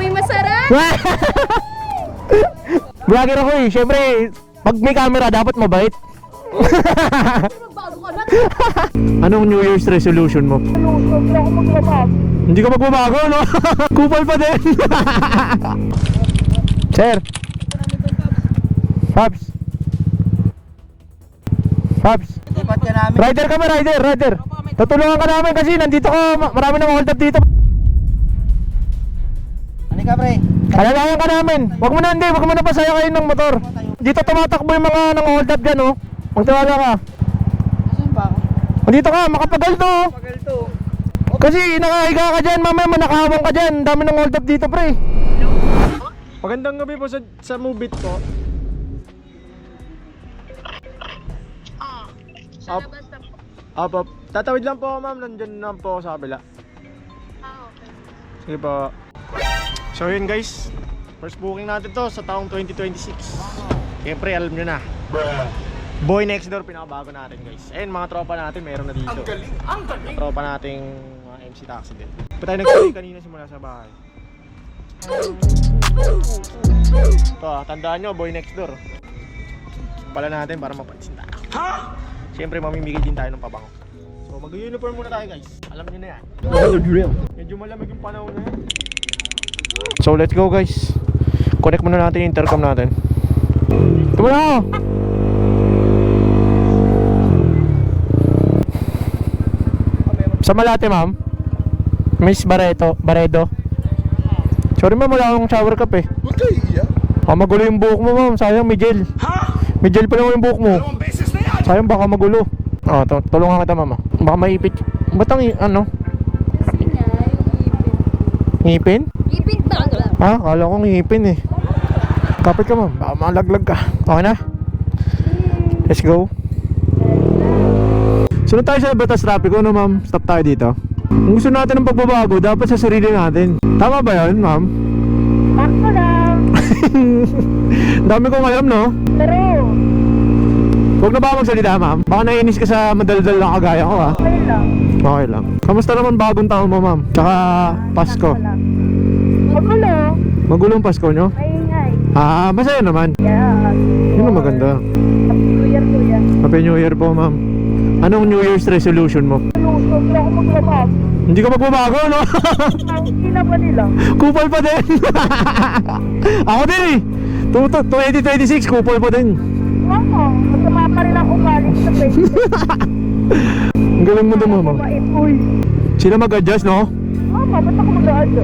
Amoy masarap! Vlogger ako eh. Siyempre, pag may camera, dapat mabait. Bago ka na! Anong New Year's resolution mo? Hindi ka magbabago, no? Kupal pa din. Sir. Fabs. Fabs. Rider ka ba? Rider. Tutulungan ka namin kasi nandito ko. Marami nang hold up dito. Ano ka, pre? Kalalayan ka namin. Wag mo na pasaya kayo ng motor. Dito tumatakbo yung mga nang hold up dyan, oh. Magtiwala ka. Saan ba ako? Dito ka, makapagal to. Pagal to. Kasi nakahiga ka dyan, mamaya manakawang ka dyan. Dami ng hold up dito, pre. Magandang gabi po sa Mubit po. Up. Tatawid lang po ako, ma'am. Nandyan lang po ako sa kabila. Okay. Sige po. So yun guys, first booking natin to sa taong 2026. Siyempre alam nyo na, Boy Next Door pinakabago natin guys. Ayun mga tropa natin meron na dito. Ang galing! Mga tropa nating mga MC Taxi din. Pa tayo nag-stay kanina simula sa bahay. Ito tandaan nyo, Boy Next Door. Pala natin para mapansin tayo. Siyempre mamimigay din tayo ng pabango. So mag-uniform muna tayo guys. Alam nyo na yan. Medyo malamig yung panahon na yan. So let's go guys. Connect muna natin yung intercom natin. Ito muna ako. Sa Malate ma'am, Miss Baredo. Sorry ma'am, wala akong shower cap eh. Okay, yeah. Magulo yung buhok mo ma'am, sayang may gel. May gel pa lang yung buhok mo. Sayang baka magulo. Tulungan kita mama. Baka maipit. Ba't ang ano? Kasi nga, yung Ngipin? ipin ba? Ha? Kala ko ngipin eh. Kapit ka ma'am, baka malaglag ka. Okay na? Let's go. Sunod tayo sa batas trapiko no ma'am. Stop tayo dito. Kung gusto natin ng pagbabago, dapat sa sarili natin. Tama ba yun ma'am? Ako lang! Dami kong alam no? Pero, Huwag na ba magsalita ma'am? Baka naiinis ka sa madaldal na kagaya ko ha? okay lang. Okay lang. Kamusta naman bagong taon mo ma'am? Tsaka Pasko. Magulo. Magulong Pasko nyo? Maingay. Masaya naman. Yeah. Yun ang maganda. Kuya. Happy New Year po ma'am. Anong New Year's resolution mo? Sobrang ako magbabago. Hindi ka magbabago no? Hindi na ba nila? Kupal pa din. Ako din eh. 2026 kupal pa din. Oo. Masama pa rin ako galing sa Facebook. Ang galing mo din mama. Mabait, uy. Sila mag-adjust no? Ba't ako mag-aadyo?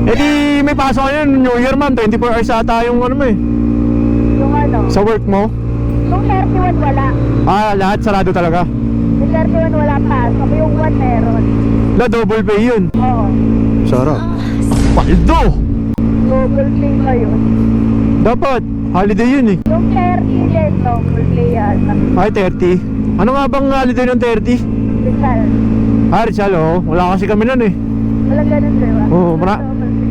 Eh di may pasok ka yun New Year ma'am. 24 hours ata yung ano mo eh. Yung ano? Sa work mo. Yung 31 wala. Lahat sarado talaga. Yung 31 wala pa. Sabi yung 1 meron. Double pay yun. Oo. Sarap. Paldo! Double play ba yun? Dapat. Holiday yun eh. Yung 30 din, double play yata. Ay 30. Ano nga bang holiday ng 30? Rizal. Rizal oh. Wala kasi kami nun eh. Wala ganun, diba? Oo,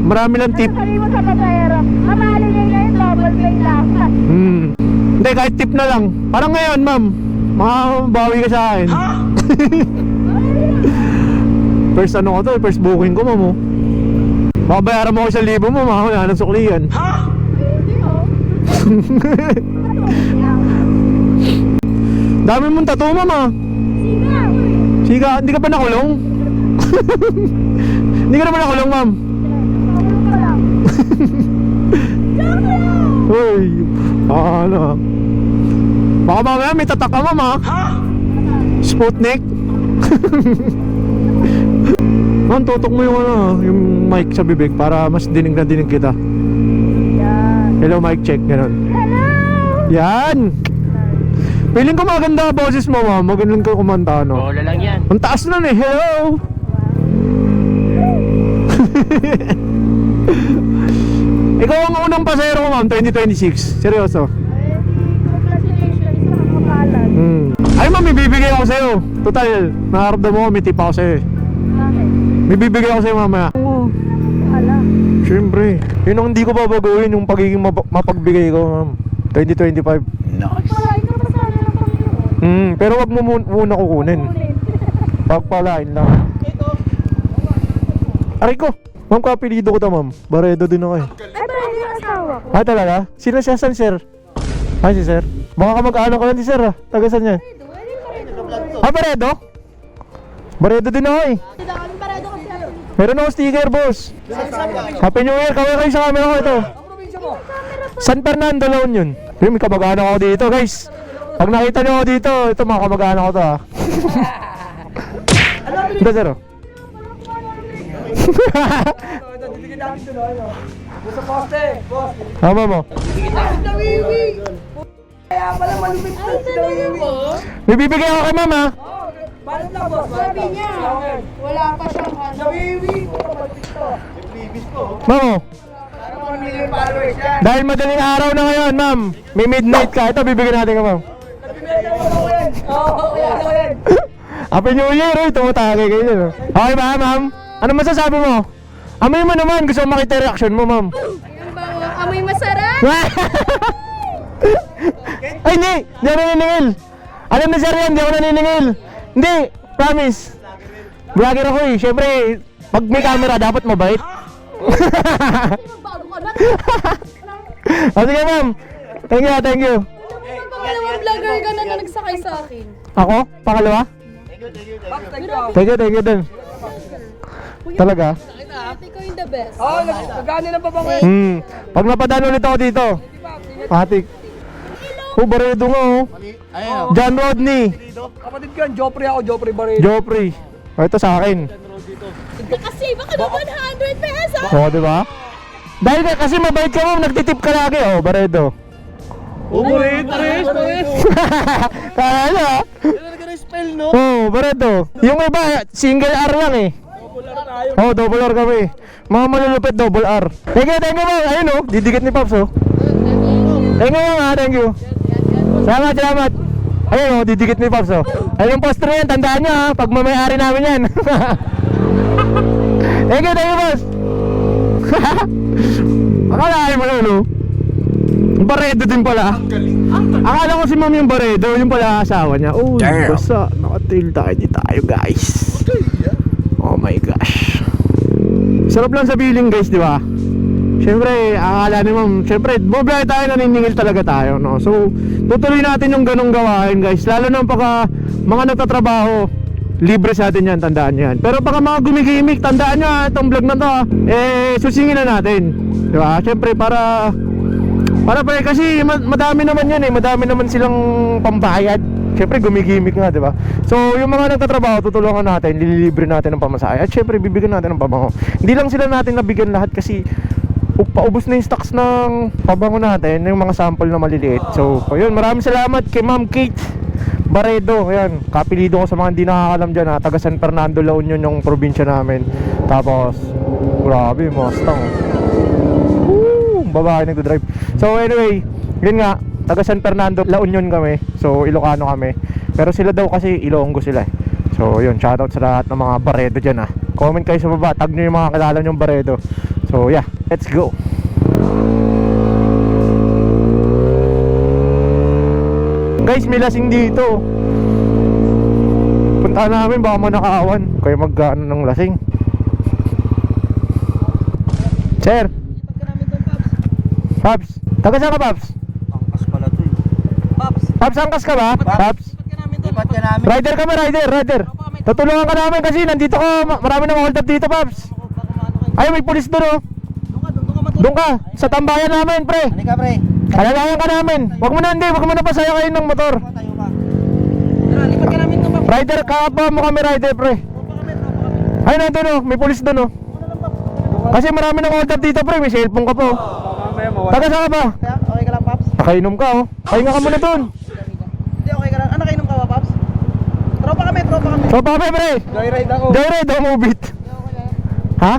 marami lang tip. Sabi mo sa pasahero, mamali niya ngayon, double play lang. Hindi, kahit tip na lang. Parang ngayon ma'am, makabawi ka sa akin. First ano ko to, first booking ko ma'am oh. Baka bayaran mo ako 1,000 mo, wala nang suklihan. Hindi oh. Dami mong tattoo ma'am ah. Siga. Siga, hindi ka pa nakulong? Hindi ka naman nakulong ma'am. Nakulong ka lang. Uy, ano ah. Baka mamaya may tatak ka ma'am ah. Sputnik. Ma'am, tutok mo yung ano, yung mic sa bibig para mas dinig na dinig kita. Yan. Hello mic check, gano'n. Hello! Yan! Feeling ko maganda boses mo ma'am, magaling ka kumanta no? Bola lang yan. Ang taas nun eh, hello! Ikaw ang unang pasero ko ma'am, 2026. Seryoso. Congratulations sa kakapalan. Ay ma'am, may bibigay ako sa'yo. Total, nakaramdam mo, may tip ako sa'yo eh. Bakit? May bibigay ako sa'yo mamaya. Oo. Hala. Siyempre. Yun ang hindi ko babaguhin, yung pagiging mapagbigay ko ma'am. 2025. Pagpalain ka pa sana ng Panginoon. Pero wag mo muna kukunin. Pagpalain lang. Aray ko! Ma'am, kapilido ko to, ma'am. Baredo din ako eh. Ay, parang yung asawa ko. Ah, talaga? Sino siya? San, sir? Ay, si sir. Baka kamag-anak ko lang si sir, ah. Taga saan niya? Ah, Baredo? Baredo din ako eh. Meron ako sticker, boss. Happy New Year. Kaway kayo sa camera ko ito. San Fernando, La Union. Yung may kamag-anak ako dito, guys. Pag nakita niyo ako dito, ito mga kamag-anak ko to, ah. Ito, sir, oh. Sa poste, boss. Tama mo. Kaya pala malupit na si Dawiwi. May bibigay ako kay mama. Paano na, boss? Sabi niya, wala pa siyang ano. Dawiwi. Malupit to. Mamo. Para 1 million followers yan. Dahil madaling araw na ngayon, ma'am. May midnight ka. Ito, bibigyan natin ka, ma'am. Nabimenta mo ako yan. Oo, ako yan. Happy New Year, eh. Tumatagay kayo dyan, oh. Okay ba, ma'am? Ano masasabi mo? Amoy mo naman. Gusto ko makita reaction mo, ma'am. Yung bango, amoy masarap. Ay, hindi. Hindi ako naniningil. Alam na sir yan, hindi ako naniningil. Hindi, promise. Vlogger ako eh. Siyempre, pag may camera, dapat mabait. Bago ka na. O sige, ma'am. Thank you, thank you. Pangalawang vlogger ka na nagsakay sa akin. Ako? Pangalawa? Thank you din. Talaga? Ikaw yung the best. Oo, nagkano na pa bang Pag napadaan ulit ako dito. Atik. Oh, Baredo nga, oh. John Rodney. Kapatid ko yan, Joffrey ako, Joffrey Barredo. Joffrey. O, ito sa akin. Nakasave ako ng 100 pesos. O, di ba? Dahil kasi mabait ka, ma'am. Nagtitip ka lagi, oh, Baredo. Oh, Barredo. Kaya, spell, no? oh, Baredo. Yung iba, single R lang eh. Oh, double R kami. Mga malulupit, double R. Thank you, ma'am. Ayun, oh. Didikit ni Pops, oh. Thank you, ma'am, thank you. Salamat. Ayun, oh, didikit ni Pops, oh. Ayun yung poster yan, tandaan nyo, ha. Pag mamayari namin yan. Thank you, boss. Akala mo yun, oh. Baredo din pala. Akala ko si ma'am yung Baredo, yung pala asawa niya. Oh, basta nakatail tayo tayo, guys. Oh my gosh. Sarap lang sa feeling, guys, di ba? Siyempre, akala ni ma'am, siyempre, bublay tayo, naniningil talaga tayo, no? So, tutuloy natin yung ganong gawain, guys. Lalo na pagka mga nagtatrabaho, libre sa atin yan, tandaan nyo yan. Pero pagka mga gumigimik, tandaan nyo, itong vlog na to, susingin na natin. Di ba? Siyempre, para kasi madami naman yan eh, madami naman silang pambayad. Siyempre gumigimik nga, di ba? So yung mga nagtatrabaho, tutulungan natin, lilibre natin ng pamasahe. At siyempre bibigyan natin ng pabango. Hindi lang sila natin nabigyan lahat kasi paubos na yung stocks ng pabango natin, yung mga sample na maliliit. So ayun, maraming salamat kay Ma'am Kate Baredo. Ayan, kapilido ko sa mga hindi nakakalam dyan, ha. Taga San Fernando, La Union yung probinsya namin. Tapos grabe, Mustang. Babae nagdodrive. So anyway, yun nga, taga San Fernando, La Union kami. So Ilocano kami. Pero sila daw kasi Ilonggo sila eh. So yun, shoutout sa lahat ng mga Baredo dyan, ha. Comment kayo sa baba, tag nyo yung mga kilala nyong Baredo. So yeah, let's go. Guys, may lasing dito. Punta namin, baka manakawan. Kayo magkano ng lasing. Sir, Paps, taga saan ka, Paps? Angkas pala to eh. Paps, angkas ka ba? Paps? Lipat ka namin. Rider ka ba, rider? Tutulungan ka namin kasi nandito ko, marami na hold up dito, Paps. Ay, may pulis doon, oh. Doon ka, sa tambayan namin, pre. Halika, pre. Kalalayan ka namin. Wag mo na pasaya kayo ng motor. Tayo ka. Tara, lipat ka namin to, Pap. Rider, kaapa mo kami, rider, pre. Ay, nandun, oh, may pulis doon, oh. Kasi marami na hold up dito, pre, may cellphone ka po. Taga saan ka ba? Okay ka lang, Paps? Nakainom ka, oh. Pahinga ka muna doon. Hindi, okay ka lang. Ano kainom ka ba, Paps? Tropa kami. So, pape, pre. Joyride ako. Joyride, oh, move it. Ha?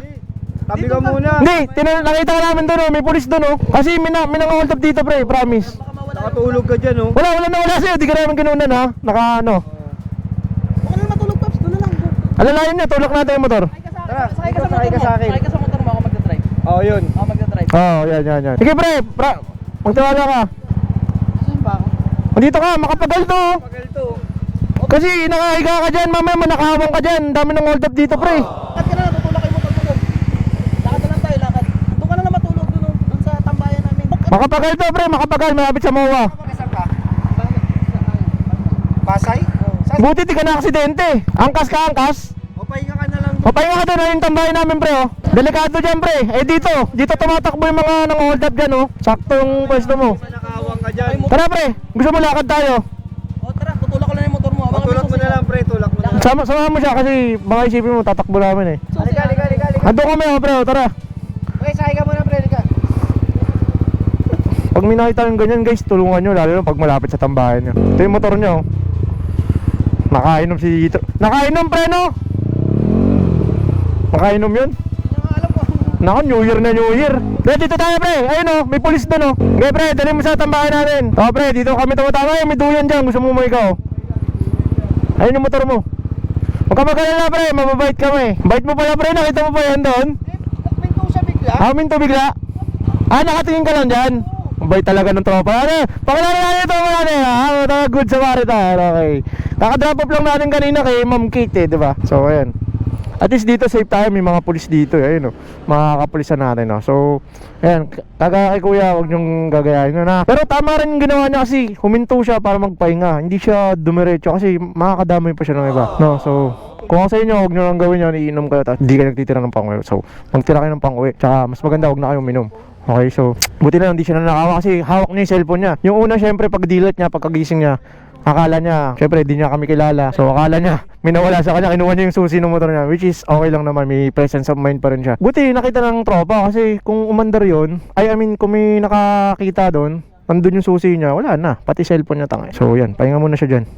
Tabi ka muna. Hindi, nakita ka namin doon, oh. May pulis doon, oh. Kasi may nang-hold up dito, pre, promise. Nakatulog ka dyan, oh. Wala sa'yo, di ka namin kinunan, ha. Naka, ano. Huwag na matulog, Paps. Doon na lang. Alalayan niya, tulak natin yung motor. Tara, sakay ka sa akin. Sakay ka sa motor mo, ako magdadrive. Oo, yun. Ako magdadrive. Oo, yan. Sige, pre, magtiwala ka. Saan ba ako? Dito ka, makapagal to. Pagal to. Kasi nakahiga ka dyan, mamaya manakawang ka dyan. Dami ng hold up dito, pre. Bakit ka na natutulak yung motor mo? Makapagal to, pre, makapagal, malapit sa MOA. Saan ka? Pasay? Buti di ka na aksidente. Angkas ka, angkas. O, pahinga ka na lang. O, pahinga ka doon, yung tambahin namin, pre, oh. Delikado dyan, pre. Eh, dito tumatakbo yung mga nang-hold up dyan, oh. Saktong pwesto mo. Nakawang ka dyan. Tara, pre, gusto mo lakad tayo? O, tara, tutulak ko lang yung motor mo. Tulak mo na lang, pre, tulak mo na lang. Sama mo siya kasi baka isipin mo, tatakbo namin, eh. Halika. Ando kami, oh, pre, oh, tara. Okay, sakay ka muna, pre, halika. Pag may nakita yung ganyan, guys, tulungan nyo, lalo na pag malapit sa tambahan nyo. Ito yung motor nyo, oh. Nakainom si Dito. Nakainom, pre, no? Nakainom yun? Nako, New Year na New Year. Pre, dito tayo, pre. Ayun, oh, may pulis doon, oh. Okay, pre, dali mo sa tambahan natin. Oh, pre, dito kami tumatama. May duyan dyan, gusto mo ikaw. Ayun yung motor mo. Huwag ka mag-alala, pre, mababait kami. Bait mo pala, pre, nakita mo pa yan doon. Minto siya bigla. Minto bigla? Nakatingin ka lang dyan. Mabait talaga ng tropa. Pakilala natin ito mga natin, ha? Good sa Marita. Okay. Kakadrop up lang natin kanina kay Ma'am Kate, di ba? So, ayan. At least dito safe tayo, may mga pulis dito, ayun, oh. Mga kapulisan natin, oh. So, ayan, kagaya kay kuya, huwag niyong gagayahin na. Pero tama rin yung ginawa niya kasi huminto siya para magpahinga. Hindi siya dumiretso kasi makakadamay pa siya ng iba. No, so kung ako sa inyo, huwag nyo lang gawin yun, iinom kayo tapos hindi kayo nagtitira ng pang-uwi. So, magtira kayo ng pang-uwi. Tsaka, mas maganda, huwag na kayong minom. Okay, so, buti na hindi siya nanakawa kasi hawak niya yung cellphone niya. Yung una, syempre, pag delete niya, pagkagising niya, akala niya, syempre, di niya kami kilala. So, akala niya, minawala sa kanya, kinuha niya yung susi ng motor niya, which is okay lang naman, may presence of mind pa rin siya. Buti, nakita ng tropa kasi kung umandar yun, I mean, kung may nakakita doon, andun yung susi niya, wala na, pati cellphone niya tangay. So, yan, pahinga muna siya dyan.